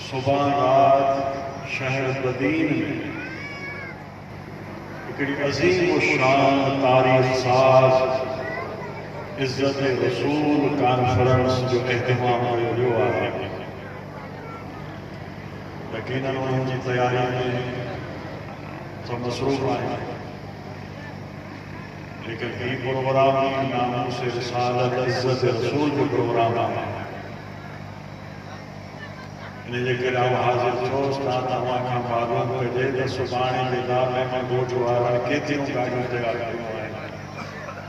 صبح رات شہر بدین میں ایک عظیم و شان تاریخ ساز عزت رسول کانفرنس جو اہتمام کیو ہے یقیناً ان کی تیاری میں سب مصروف آئے لیکن یہ پروگرام ناموں سے رسالت عزت رسول جو پروگرام ہے انہیں جے کہ آپ حاضر چھوس تا تمام کا معلوم کجے تا سبحانی بیدار میں گوٹو آرہا کتنوں گاڑیوں تیار کروں آئے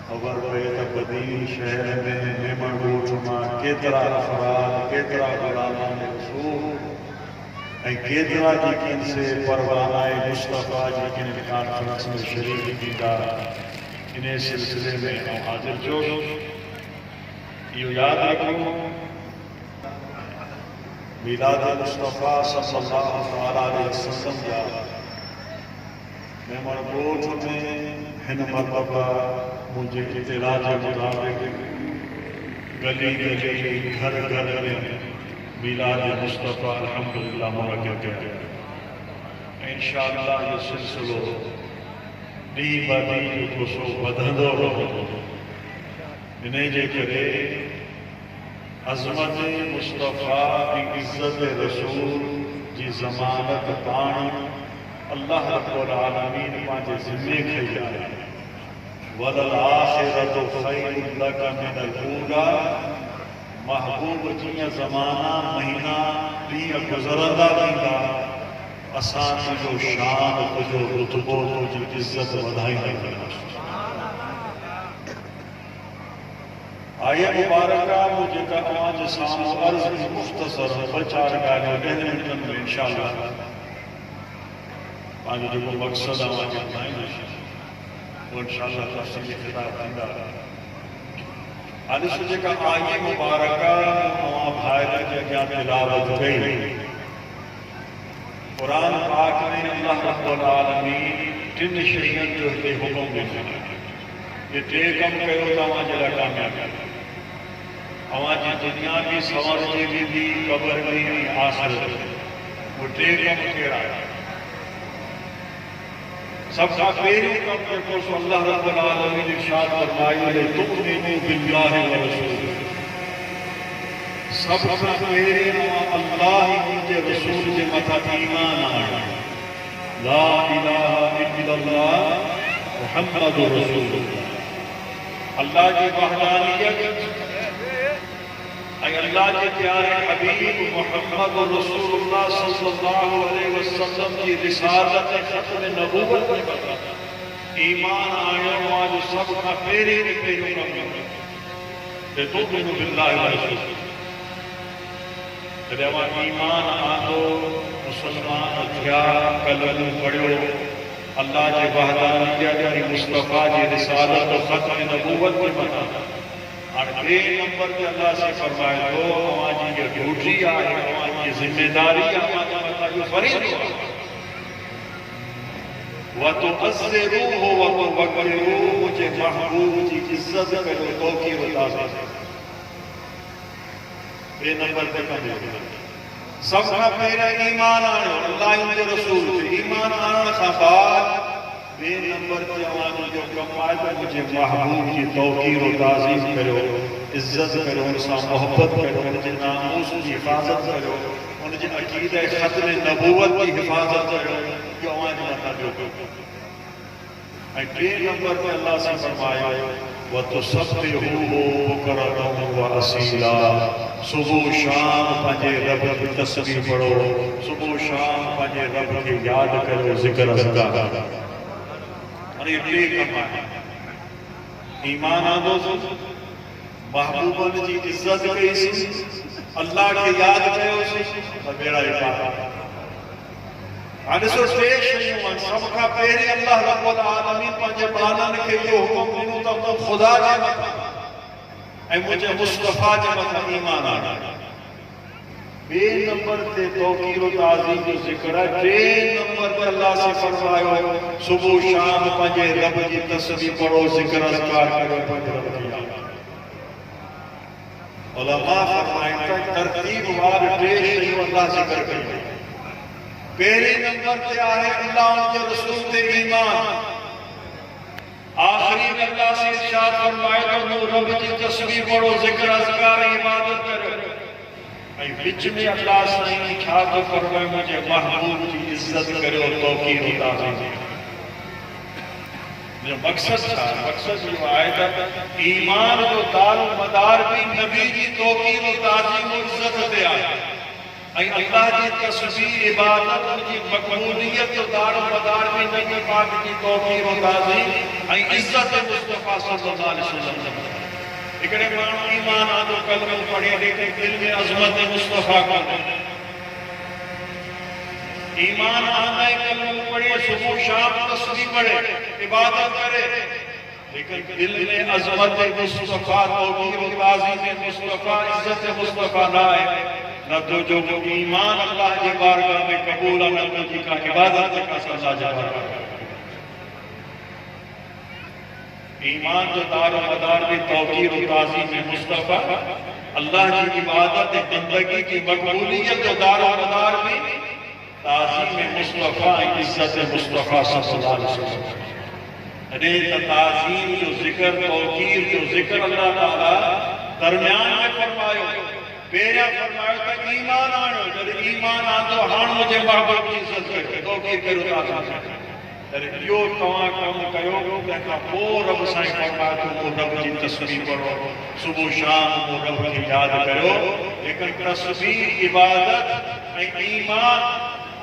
خبر پہ تا بدین شہر میں نیمن گوٹو ماں کترا افراد کترا غلامان رسول کترا جیکن سے پروانہ مصطفیٰ جیکن کانفرنس میں شریک کیتا انہیں سلسلے میں حاضر چھوس یہ یاد رکھوں میلاد مصطفیٰ صلی اللہ علیہ وسلم جا میں مربوط میں ہن مرتبہ مجھے اطلاع کے مطابق گلی گلی گھر گھر میں میلاد مصطفیٰ الحمدللہ منعقد کیا انشاءاللہ یہ سلسلہ دی بدی کو سو بدھندو رہو انہیں جے کرے عظمت مصطفیٰ کی عزت رسول کی ضمانت پان اللہ رب العالمین پانچے ذمے کھئی آئے وَلَلْآخِرَةُ خَيْرٌ لَكَ مِنَ الْأُولَى محبوب جیاں زمانہ مہینہ لیا گزرندہ دیندہ اسان جو شان جو رتبو جو عزت ودھائی نہیں آیہ مبارکہ مجھے کا آج سامو عرض کی مختصر بچار گانے کہنے منٹن میں انشاءاللہ آج جو مقصد آج اتنائی نشی وہ انشاءاللہ تفصیل خطاب دیندہ آج سجھے کا آیہ مبارکہ وہاں بھائدہ کے کیا تلاوت گئی قرآن پاک میں اللہ رب العالمین تن شریعت جو ہے حکم دیتے ہیں یہ تے کم کرو تا وہاں جلہ کامیاب ہماری دنیا کی سوال جیلی بھی قبر بھی آخرت وہ تے کم کے رہا ہے سب کا پیری کم کرو سو اللہ رب العالمین ارشاد فرمائی لے تؤمنوا باللہ ورسول سب کا پیری اللہ کے رسول کے مطا ایمان آیا لا الہ الا اللہ محمد رسول اللہ اللہ کی وحدانیت اے اللہ کے پیارے حبیب محمد رسول اللہ صلی اللہ علیہ وسلم کی رسالت ختم نبوت میں بتا ایمان آیا آج سب کا پیری پیری کم تؤمنوا باللہ ورسول جب ایمان آدھو مسلمان کیا کلمہ پڑھو اللہ کے وحدانیت کی مصطفیٰ کی رسالت و ختم نبوت میں بتا اور ایک نمبر پہ اللہ سے فرمائے تو ہماری یہ ڈیوٹی آئے ہماری یہ ذمہ داری ہماری فرید ہو وَتُعَزِّرُوهُ وَتُوَقِّرُوهُ مجھے محبوب کی عزت کرو توقیر و تعظیم بے نمبر پہ کہنے سب کا میرا ایمان آنے اللہ ان کے رسول سے ایمان آنے کا بعد بے نمبر پہ آنے جو کمائے پہ مجھے محبوب کی توقیر و تعظیم کرو عزت کرو ان سے محبت کرو ان کے ناموس کی حفاظت کرو ان کے عقیدہ ختم نبوت کی حفاظت کرو یہ آنے بتا جو بے نمبر پہ اللہ سے فرمایا وَتُسَبِّحُوهُ بُكْرَةً وَأَصِيلًا صبح شام پنجے رب کی تسبیح پڑھو صبح شام پنجے رب کی یاد کرو ذکر اذکار اور یہ ٹھیک کمائے ایمان آدھو محبوبان جی عزت کئی اللہ کی یاد کرو اور میرا عبادت آنسو سٹیش نہیں سب کا پہلے اللہ رب العالمین پنجے بانن کے یہ حکم دینو تو خدا جے مطا اے مجھے مصطفیٰ جے مطا ایمان آنا بے نمبر تے توقیر و تعظیم جو ذکر ہے بے نمبر تے اللہ سے فرمائے صبح شام پنجے رب کی تسبیح پڑھو ذکر اذکار کرو پنجے رب کی علماء فرمائیں ترتیب وار ٹیش نہیں اللہ ذکر کرے پہلے نمبر تے آئے اللہ ان کے رسول تے ایمان آخری میں اللہ سے ارشاد فرمائے تو رب کی تسبیح پڑھو ذکر اذکار عبادت کرو اے وچ میں اللہ سے کیا تو فرمائے مجھے محبوب کی عزت کرو توقیر و تعظیم جو مقصد تھا مقصد جو آئے تھا ایمان جو دار و مدار بھی نبی کی توقیر و تعظیم و عزت دے آئے اللہ کی تسبیح عبادت کی مقبولیت و دار و مدار بھی نبی پاک کی توقیر و تعظیم عزت مصطفیٰ صلی اللہ علیہ وسلم اکڑے مانو ایمان آدھو کلمہ پڑھے لیکن دل میں عظمت مصطفیٰ کا ایمان آدھے کلمہ پڑھے صبح شام تسبیح پڑھے عبادت کرے لیکن دل میں عظمت مصطفیٰ توقیر و تعظیم مصطفیٰ عزت مصطفیٰ نہ آئے نہ تو جو ایمان اللہ کی بارگاہ میں قبول ہے نہ تو جی کا عبادت کا سزا جا ایمان جو دار و مدار میں توقیر و تعظیم مصطفیٰ اللہ کی عبادت بندگی کی مقبولیت جو دار و مدار میں تعظیم مصطفیٰ عزت مصطفیٰ صلی اللہ علیہ وسلم ارے تعظیم جو ذکر توقیر جو ذکر اللہ تعالیٰ درمیان میں فرمائے پہلے فرمایا تھا ایمان آنو جب ایمان آنو ہاں مجھے محبوب کی عزت کرے توقیر کرو تعظیم ارے یو تمام کام کہو کہ وہ رب سائیں فرمایا تو وہ رب کی تسبیح پڑھو صبح شام وہ رب کی یاد کرو لیکن تسبیح عبادت ایمان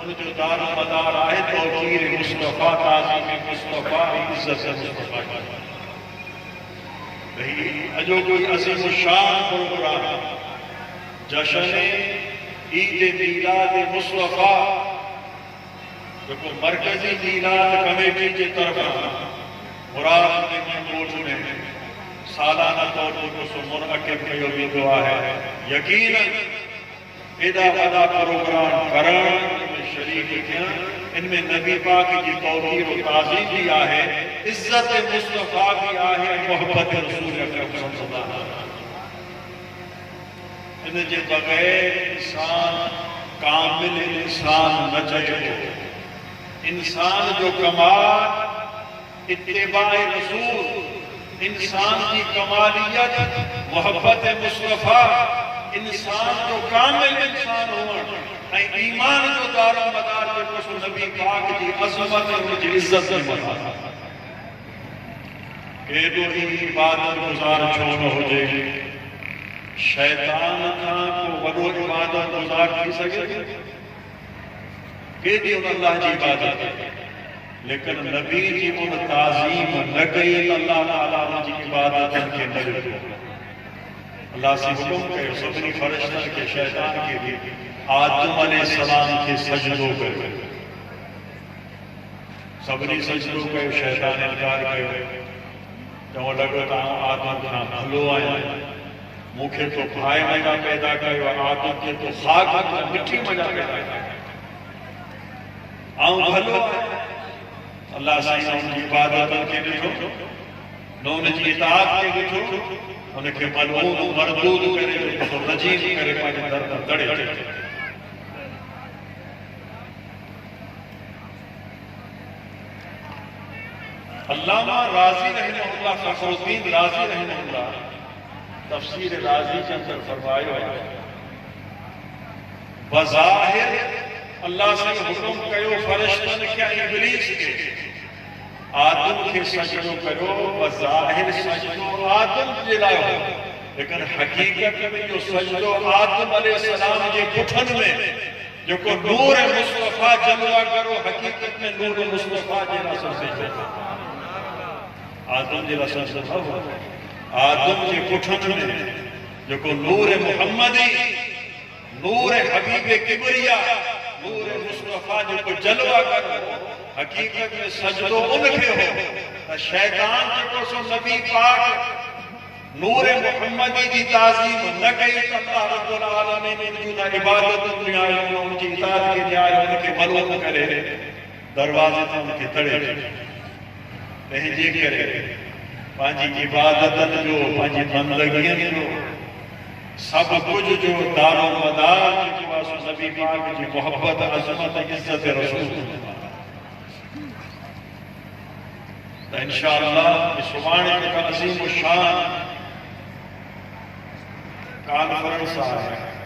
ان جو دار و مدار آئے توقیر مصطفیٰ تعظیم مصطفیٰ عزت مصطفیٰ اجو کوئی عظیم الشان پروگرام جشن عید میلاد مصطفیٰ جو مرکزی میلاد کمیٹی کی طرف مراد میں سالانہ طور پر کو منعقد کیو ویندو ہے یقیناً ایڈا وڈا پروگرام کرن میں شریک کیا ان میں نبی پاک کی توقیر و تعظیم بھی ہے عزت مصطفیٰ بھی ہے محبت رسول اکرم صلی اللہ علیہ وسلم ان کے بغیر انسان کامل انسان نہ چاہیے انسان جو کمال اتباع رسول انسان کی کمالیت محبت مصطفیٰ انسان جو کامل انسان ہوا ایمان جو دار و مدار کے رسول نبی پاک کی عظمت اور کی عزت میں مدار کہ تو ہی عبادت گزار چھوڑ ہو جائے شیطان کا کو وڈو عبادت گزار کی سکے کہ دیو اللہ جی عبادت لیکن نبی جی ان تعظیم نہ گئی اللہ تعالیٰ جی عبادت ان کے نبی اللہ سے حکم کہ سبنی فرشتہ کے شیطان کے لیے آدم علیہ السلام کے سجدوں کرے سبنی سجدوں کے شیطان انکار کرے جو لگتا ہوں آدم کا بھلو آیا مکھے تو بھائی مجا پیدا کرے آدم کے تو خاک مٹھی مجا پیدا کرے آؤں بھلو آیا اللہ سے ان کی عبادت کے لئے نون جی اطاعت کے لئے انہیں کہ ملعون مردود کرے تو رجیم کرے پاکے درد دڑے علامہ راضی رحمہ اللہ فخر الدین راضی رحمہ اللہ تفسیر راضی کے اندر فرمائے ہوئے بظاہر اللہ سے حکم کرو فرشتن کیا ابلیس کے آدم کے سجدوں کرو بظاہر سجدوں آدم جلائے لیکن حقیقت میں جو سجدوں آدم علیہ السلام کے گھٹن میں جو کو نور مصطفیٰ جلوہ کرو حقیقت میں نور مصطفیٰ جلوہ سے آدم جلوہ سے آدم کے گھٹن میں جو کو نور محمدی نور حبیب کبریا نور مصطفیٰ جو کو جلوہ کرو حقیقت میں سجدو ان کے ہو شیطان کے کو سو نبی پاک نور محمدی کی تعظیم نہ کہی اللہ رب العالمین انجونا عبادت دنیا ان کی اطاعت کے نیائے ان کے ملوم کرے دروازے تھا ان کے تڑے پہنجی کرے پانچی عبادت جو پانچی بندگیاں جو سب کچھ جو دار و مدار جو واسو نبی پاک کی محبت عظمت عزت رسول تو انشاءاللہ اس سبحان کا عظیم و شان کانفرنس ہے